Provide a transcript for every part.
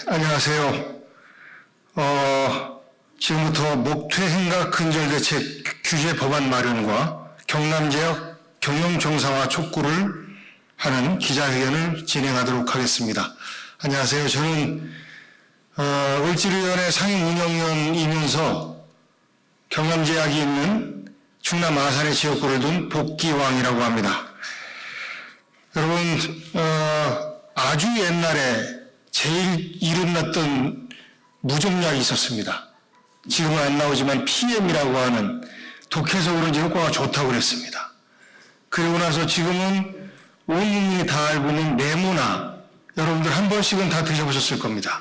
안녕하세요. 지금부터 목퇴 행각 근절 대책 규제 법안 마련과 경남 지역 경영 정상화 촉구를 하는 기자회견을 진행하도록 하겠습니다. 안녕하세요. 저는 을지로위원회 상임운영위원이면서 경남제약이 있는 충남 아산의 지역구를 둔 복기왕이라고 합니다. 여러분, 아주 옛날에 제일 이름났던 무좀약이 있었습니다. 지금은 안 나오지만 PM이라고 하는 독해서 그런지 효과가 좋다고 그랬습니다. 그리고 나서 지금은 온 국민이 다 알고 있는 레모나, 여러분들 한 번씩은 다 드셔보셨을 겁니다.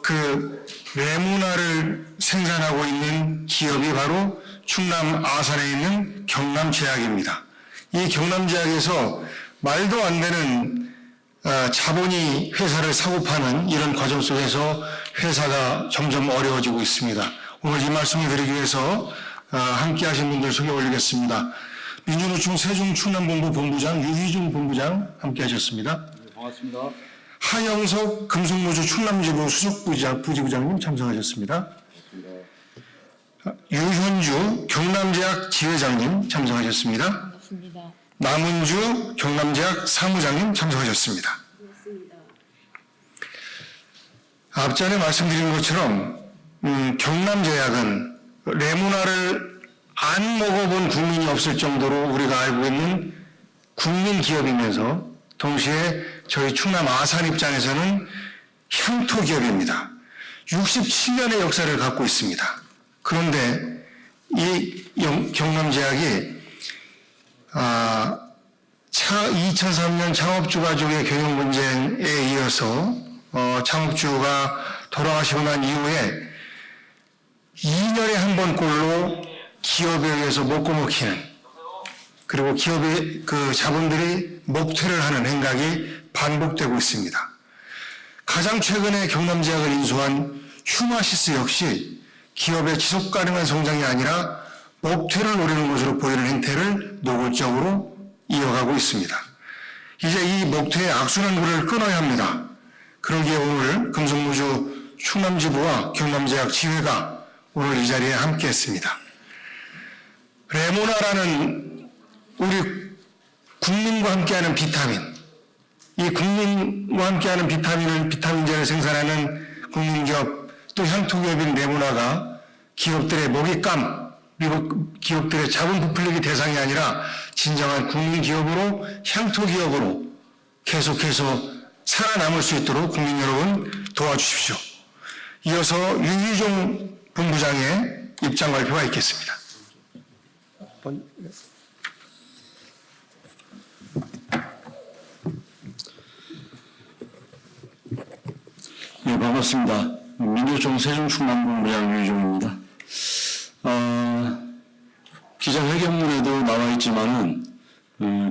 그 레모나를 생산하고 있는 기업이 바로 충남 아산에 있는 경남제약입니다. 이 경남제약에서 말도 안 되는 자본이 회사를 사고 파는 이런 과정 속에서 회사가 점점 어려워지고 있습니다. 오늘 이 말씀을 드리기 위해서 함께 하신 분들 소개 올리겠습니다. 민주노총 세종충남본부 본부장 유희중 본부장 함께 하셨습니다. 네, 반갑습니다. 하영석 금속노조 충남지부 수석부지부장님 참석하셨습니다. 유현주 경남제약 지회장님 참석하셨습니다. 반갑습니다. 남은주 경남제약 사무장님 참석하셨습니다. 반갑습니다. 앞전에 말씀드린 것처럼 경남제약은 레모나를 안 먹어본 국민이 없을 정도로 우리가 알고 있는 국민 기업이면서 동시에 저희 충남 아산 입장에서는 향토 기업입니다. 67년의 역사를 갖고 있습니다. 그런데 이 경남제약이 2003년 창업주 가족의 경영 분쟁에 이어서 창업주가 돌아가시고 난 이후에 2년에 한 번꼴로 기업에 의해서 목고 먹히는, 그리고 기업의 그 자본들이 목퇴를 하는 행각이 반복되고 있습니다. 가장 최근에 경남제약을 인수한 휴마시스 역시 기업의 지속 가능한 성장이 아니라 목퇴를 노리는 것으로 보이는 행태를 노골적으로 이어가고 있습니다. 이제 이 목퇴의 악순환 고리를 끊어야 합니다. 그러기에 오늘 금속노조 충남지부와 경남제약 지회가 오늘 이 자리에 함께했습니다. 레모나라는 우리 국민과 함께하는 비타민, 이 국민과 함께하는 비타민제를 생산하는 국민기업 또 향토기업인 레모나가 기업들의 먹잇감, 미국 기업들의 자본 부풀리기 대상이 아니라 진정한 국민기업으로 향토기업으로 계속해서 살아남을 수 있도록 국민 여러분 도와주십시오. 이어서 유희종 본부장의 입장 발표가 있겠습니다. 네, 반갑습니다. 민주노총 세종충남본부장 유희종입니다. 기자회견문에도 나와 있지만은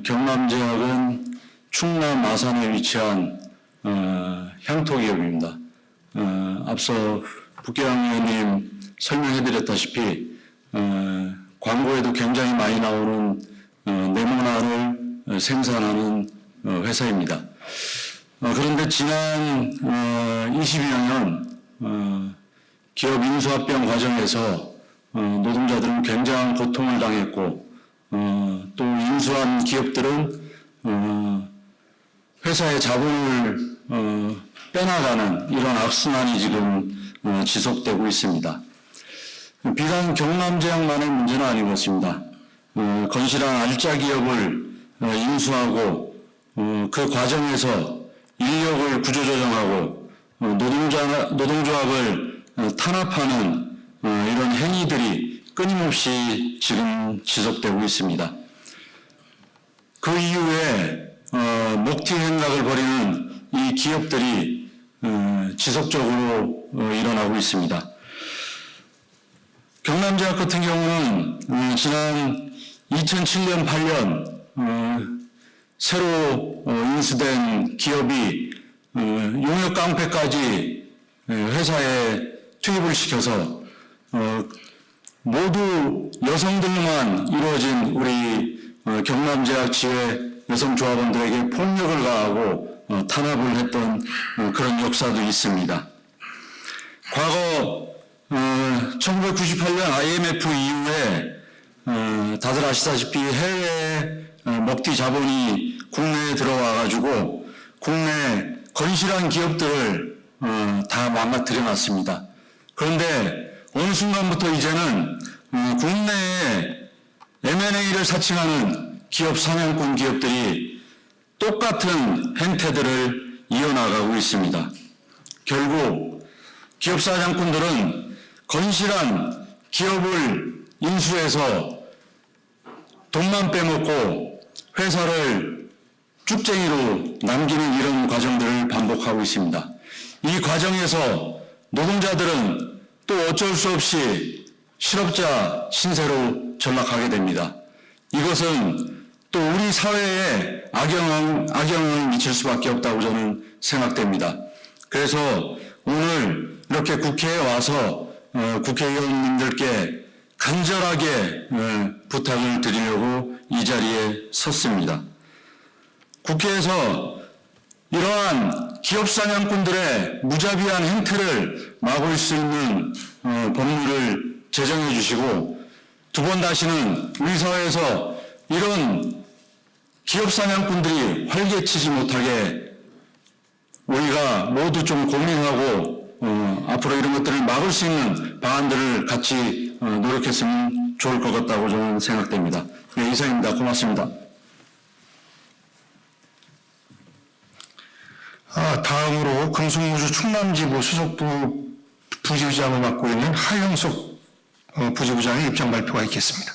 경남제약은 충남 아산에 위치한 향토기업입니다. 앞서 북계양 의원님 설명해드렸다시피 광고에도 굉장히 많이 나오는 레모나를 생산하는 회사입니다. 그런데 지난 20여 년 기업 인수합병 과정에서 노동자들은 굉장한 고통을 당했고 또 인수한 기업들은 회사의 자본을 빼나가는 이런 악순환이 지금 지속되고 있습니다. 비단 경남제약만의 문제는 아닌 것입니다. 건실한 알짜 기업을 인수하고 그 과정에서 인력을 구조조정하고 노동조합을 탄압하는 이런 행위들이 끊임없이 지금 지속되고 있습니다. 그 이후에 목티 행각을 벌이는 이 기업들이 지속적으로 일어나고 있습니다. 경남제약 같은 경우는 지난 2007년, 8년 새로 인수된 기업이 용역 깡패까지 회사에 투입을 시켜서 모두 여성들만 이루어진 우리 경남제약 지회 여성조합원들에게 폭력을 가하고 탄압을 했던 그런 역사도 있습니다. 과거 1998년 IMF 이후에 다들 아시다시피 해외 먹튀 자본이 국내에 들어와 가지고 국내 건실한 기업들을 다 망가뜨려 놨습니다. 그런데 어느 순간부터 이제는 국내에 M&A를 사칭하는 기업 사냥꾼 기업들이 똑같은 행태들을 이어나가고 있습니다. 결국 기업 사냥꾼들은 건실한 기업을 인수해서 돈만 빼먹고 회사를 쭉쟁이로 남기는 이런 과정들을 반복하고 있습니다. 이 과정에서 노동자들은 또 어쩔 수 없이 실업자 신세로 전락하게 됩니다. 이것은 또 우리 사회에 악영향을 미칠 수밖에 없다고 저는 생각됩니다. 그래서 오늘 이렇게 국회에 와서 국회의원님들께 간절하게 부탁을 드리려고 이 자리에 섰습니다. 국회에서 이러한 기업 사냥꾼들의 무자비한 행태를 막을 수 있는 법률을 제정해 주시고 두 번 다시는 우리 사회에서 이런 기업 사냥꾼들이 활개치지 못하게 우리가 모두 좀 고민하고 앞으로 이런 것들을 막을 수 있는 방안들을 같이 노력했으면 좋을 것 같다고 저는 생각됩니다. 네, 이상입니다. 고맙습니다. 다음으로 금속무주 충남지부 수석부 부지부장을 맡고 있는 하영석 부지부장의 입장 발표가 있겠습니다.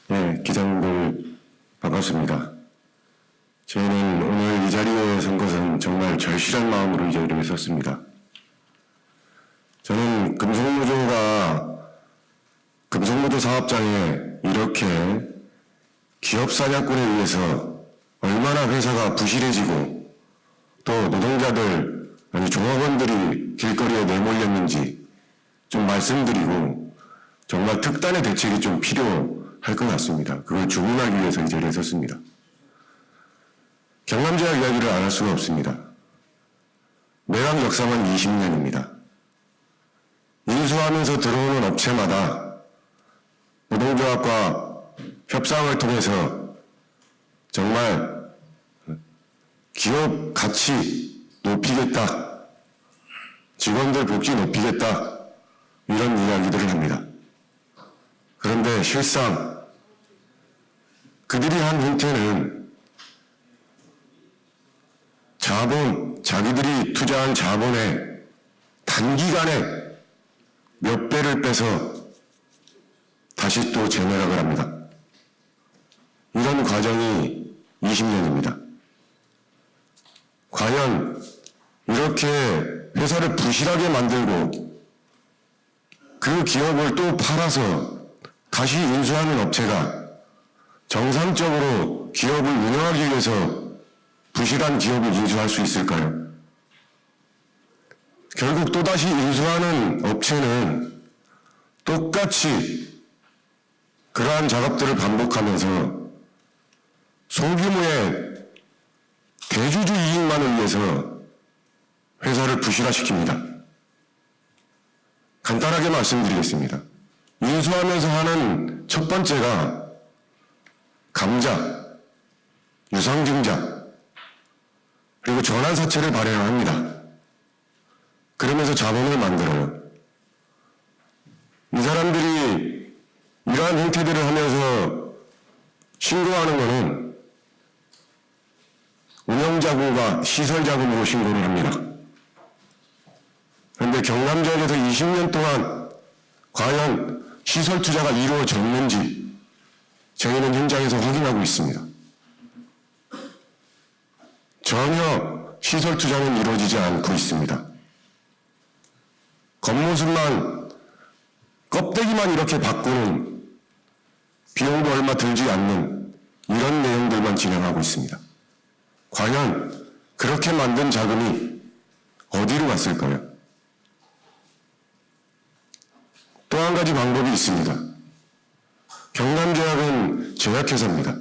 네, 기자님들 반갑습니다. 저희는 오늘 이 자리에 선 것은 정말 절실한 마음으로 이 자리에 섰습니다. 저는 금속노조 사업장에 이렇게 기업 사냥꾼에 의해서 얼마나 회사가 부실해지고 또 노동자들 아니 종업원들이 길거리에 내몰렸는지 좀 말씀드리고 정말 특단의 대책이 좀 필요할 것 같습니다. 그걸 주문하기 위해서 이 자리에 섰습니다. 경남제약 이야기를 안 할 수가 없습니다. 매각 역사만 20년입니다. 인수하면서 들어오는 업체마다 노동조합과 협상을 통해서 정말 기업 가치 높이겠다, 직원들 복지 높이겠다 이런 이야기들을 합니다. 그런데 실상 그들이 한 행태는 자기들이 투자한 자본의 단기간에 몇 배를 빼서 다시 또 재매각을 합니다. 이런 과정이 20년입니다. 과연 이렇게 회사를 부실하게 만들고 그 기업을 또 팔아서 다시 인수하는 업체가 정상적으로 기업을 운영하기 위해서 부실한 기업을 인수할 수 있을까요? 결국 또다시 인수하는 업체는 똑같이 그러한 작업들을 반복하면서 소규모의 대주주 이익만을 위해서 회사를 부실화시킵니다. 간단하게 말씀드리겠습니다. 인수하면서 하는 첫 번째가 감자, 유상증자, 그리고 전환사채를 발행합니다. 그러면서 자본을 만들어요. 이 사람들이 이러한 행태들을 하면서 신고하는 것은 운영자금과 시설자금으로 신고를 합니다. 그런데 경남지역에서 20년 동안 과연 시설 투자가 이루어졌는지 저희는 현장에서 확인하고 있습니다. 전혀 시설 투자는 이루어지지 않고 있습니다. 겉모습만, 껍데기만 이렇게 바꾸는 비용도 얼마 들지 않는 이런 내용들만 진행하고 있습니다. 과연 그렇게 만든 자금이 어디로 갔을까요? 또 한 가지 방법이 있습니다. 경남제약은 제약회사입니다.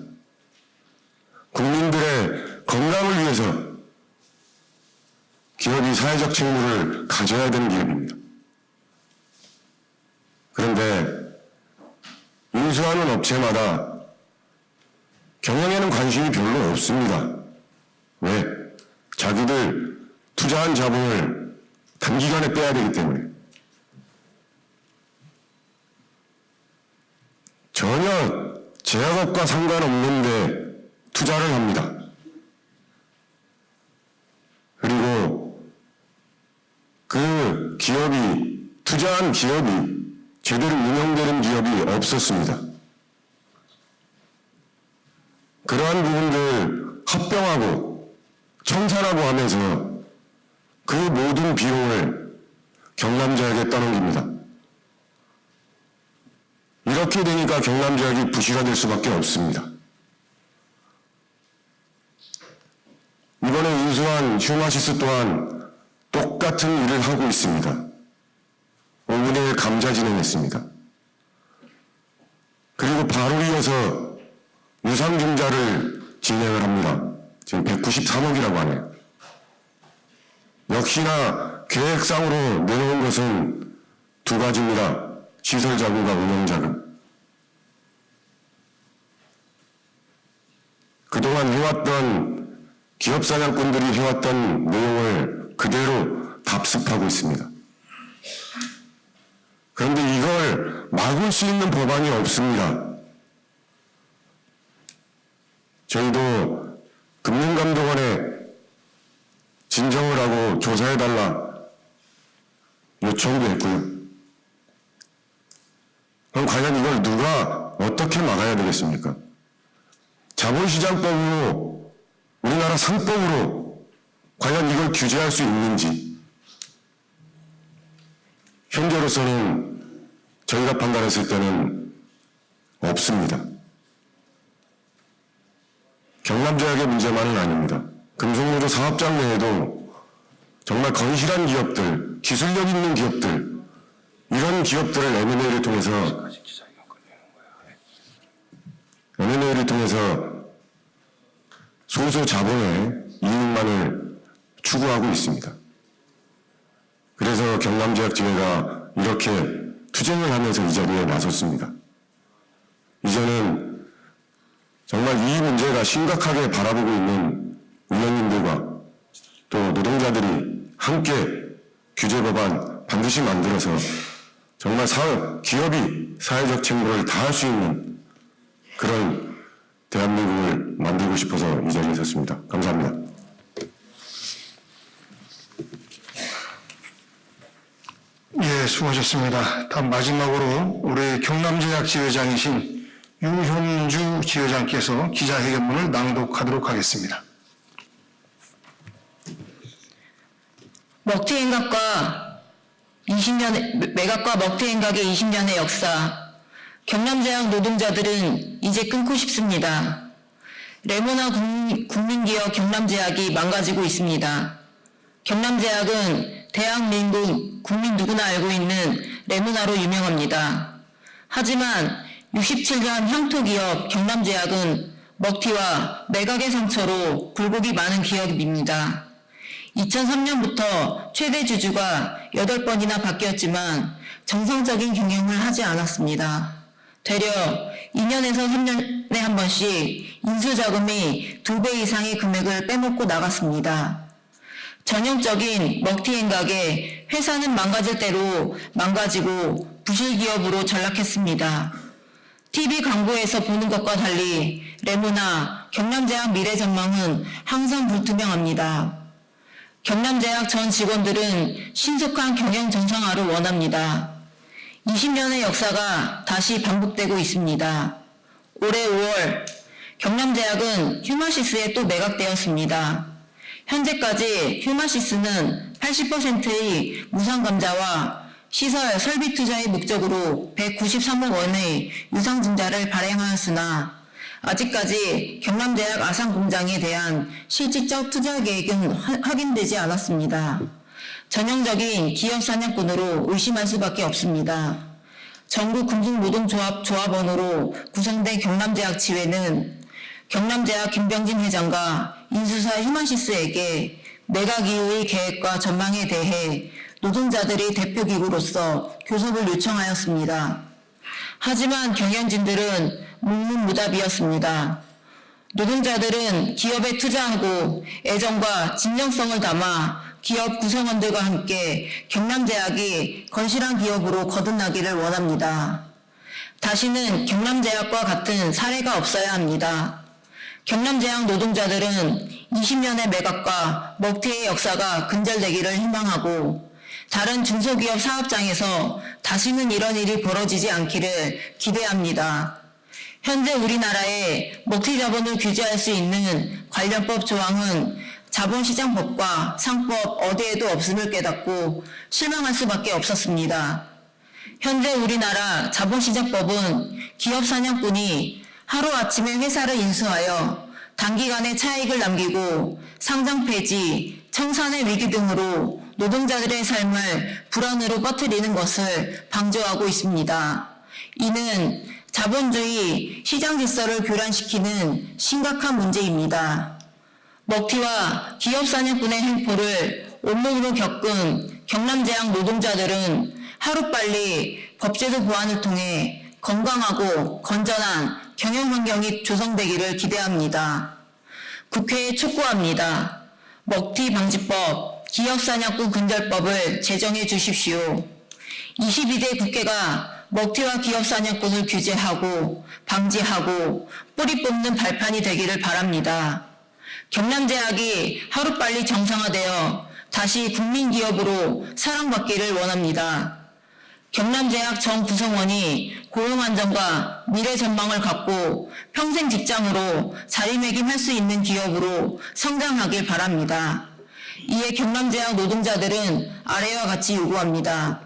국민들의 건강을 위해서 기업이 사회적 책무를 가져야 되는 기업입니다. 그런데 인수하는 업체마다 경영에는 관심이 별로 없습니다. 왜? 자기들 투자한 자본을 단기간에 빼야 되기 때문에. 전혀 제약업과 상관없는데 투자를 합니다. 그리고 그 기업이, 투자한 기업이 제대로 운영되는 기업이 없었습니다. 그러한 부분들 합병하고 청산하고 하면서 그 모든 비용을 경남제약에 떠넘깁니다. 이렇게 되니까 경남제약이 부실화될 수밖에 없습니다. 이번에 인수한 휴마시스 또한 똑같은 일을 하고 있습니다. 5분의 1 감자 진행했습니다. 그리고 바로 이어서 유상증자를 진행을 합니다. 지금 193억이라고 하네요. 역시나 계획상으로 내놓은 것은 두 가지입니다. 시설자금과 운영자금. 그동안 해왔던 기업사냥꾼들이 해왔던 내용을 그대로 답습하고 있습니다. 그런데 이걸 막을 수 있는 법안이 없습니다. 저희도 금융감독원에 진정을 하고 조사해달라 요청도 했고요. 그럼 과연 이걸 누가 어떻게 막아야 되겠습니까? 자본시장법으로, 우리나라 상법으로 과연 이걸 규제할 수 있는지 현재로서는 저희가 판단했을 때는 없습니다. 경남제약의 문제만은 아닙니다. 금속노조 사업장 내에도 정말 건실한 기업들, 기술력 있는 기업들, 이런 기업들을 M&A를 통해서 소수 자본의 이익만을 추구하고 있습니다. 그래서 경남제약지회가 이렇게 투쟁을 하면서 이 자리에 나섰습니다. 이제는 정말 이 문제가 심각하게 바라보고 있는 의원님들과 또 노동자들이 함께 규제 법안 반드시 만들어서 정말 기업이 사회적 책무를 다할 수 있는 그런 대한민국을 만들고 싶어서 이 자리에 섰습니다. 감사합니다. 예, 수고하셨습니다. 다음 마지막으로 우리 경남제약 지회장이신 유현주 지회장께서 기자회견문을 낭독하도록 하겠습니다. 매각과 먹튀행각의 20년의 역사, 경남제약 노동자들은 이제 끊고 싶습니다. 레모나 국민기업 경남제약이 망가지고 있습니다. 경남제약은 대한민국 국민 누구나 알고 있는 레모나로 유명합니다. 하지만 67년 향토기업 경남제약은 먹튀와 매각의 상처로 굴곡이 많은 기업입니다. 2003년부터 최대 주주가 8번이나 바뀌었지만 정상적인 경영을 하지 않았습니다. 되려 2년에서 3년에 한 번씩 인수자금이 2배 이상의 금액을 빼먹고 나갔습니다. 전형적인 먹튀행각에 회사는 망가질 대로 망가지고 부실기업으로 전락했습니다. TV 광고에서 보는 것과 달리 레모나, 경남제약 미래 전망은 항상 불투명합니다. 경남제약 전 직원들은 신속한 경영 정상화를 원합니다. 20년의 역사가 다시 반복되고 있습니다. 올해 5월 경남제약은 휴마시스에 또 매각되었습니다. 현재까지 휴마시스는 80%의 무상감자와 시설, 설비 투자의 목적으로 193억 원의 유상증자를 발행하였으나 아직까지 경남제약 아산공장에 대한 실질적 투자 계획은 확인되지 않았습니다. 전형적인 기업 사냥꾼으로 의심할 수밖에 없습니다. 전국 금속노동조합 조합원으로 구성된 경남제약 지회는 경남제약 김병진 회장과 인수사 휴마시스에게 매각 이후의 계획과 전망에 대해 노동자들의 대표기구로서 교섭을 요청하였습니다. 하지만 경영진들은 묵묵무답이었습니다. 노동자들은 기업에 투자하고 애정과 진정성을 담아 기업 구성원들과 함께 경남제약이 건실한 기업으로 거듭나기를 원합니다. 다시는 경남제약과 같은 사례가 없어야 합니다. 경남제약 노동자들은 20년의 매각과 먹튀의 역사가 근절되기를 희망하고 다른 중소기업 사업장에서 다시는 이런 일이 벌어지지 않기를 기대합니다. 현재 우리나라에 먹튀 자본을 규제할 수 있는 관련법 조항은 자본시장법과 상법 어디에도 없음을 깨닫고 실망할 수밖에 없었습니다. 현재 우리나라 자본시장법은 기업 사냥꾼이 하루아침에 회사를 인수하여 단기간에 차익을 남기고 상장 폐지, 청산의 위기 등으로 노동자들의 삶을 불안으로 빠뜨리는 것을 방조하고 있습니다. 이는 자본주의 시장 질서를 교란시키는 심각한 문제입니다. 먹튀와 기업 사냥꾼의 횡포를 온몸으로 겪은 경남제약 노동자들은 하루빨리 법제도 보완을 통해 건강하고 건전한 경영 환경이 조성되기를 기대합니다. 국회에 촉구합니다. 먹튀 방지법, 기업 사냥꾼 근절법을 제정해 주십시오. 22대 국회가 먹튀와 기업 사냥꾼을 규제하고 방지하고 뿌리 뽑는 발판이 되기를 바랍니다. 경남제약이 하루빨리 정상화되어 다시 국민기업으로 사랑받기를 원합니다. 경남제약 전 구성원이 고용안정과 미래 전망을 갖고 평생 직장으로 자리매김할 수 있는 기업으로 성장하길 바랍니다. 이에 경남제약 노동자들은 아래와 같이 요구합니다.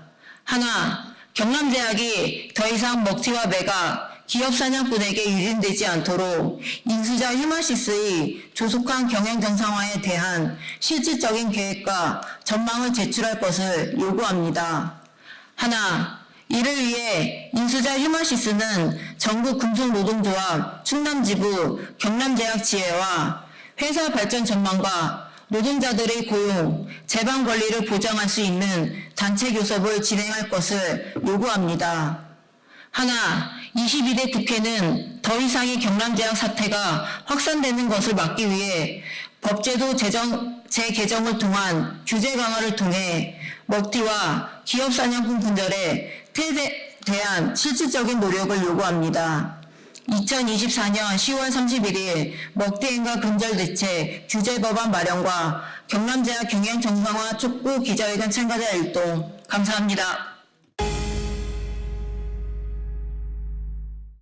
하나, 경남제약이 더 이상 먹튀와 매각, 기업 사냥꾼에게 유린되지 않도록 인수자 휴마시스의 조속한 경영 정상화에 대한 실질적인 계획과 전망을 제출할 것을 요구합니다. 하나, 이를 위해 인수자 휴마시스는 전국금속노동조합 충남지부 경남제약 지회와 회사 발전 전망과 노동자들의 고용, 재방 권리를 보장할 수 있는 단체 교섭을 진행할 것을 요구합니다. 하나, 22대 국회는 더 이상의 경남제약 사태가 확산되는 것을 막기 위해 법제도 재개정을 통한 규제 강화를 통해 먹튀와 기업 사냥꾼 근절에 대한 실질적인 노력을 요구합니다. 2024년 10월 31일 먹튀행각 근절 대책 규제 법안 마련과 경남제약 경영 정상화 촉구 기자회견 참가자 일동 감사합니다.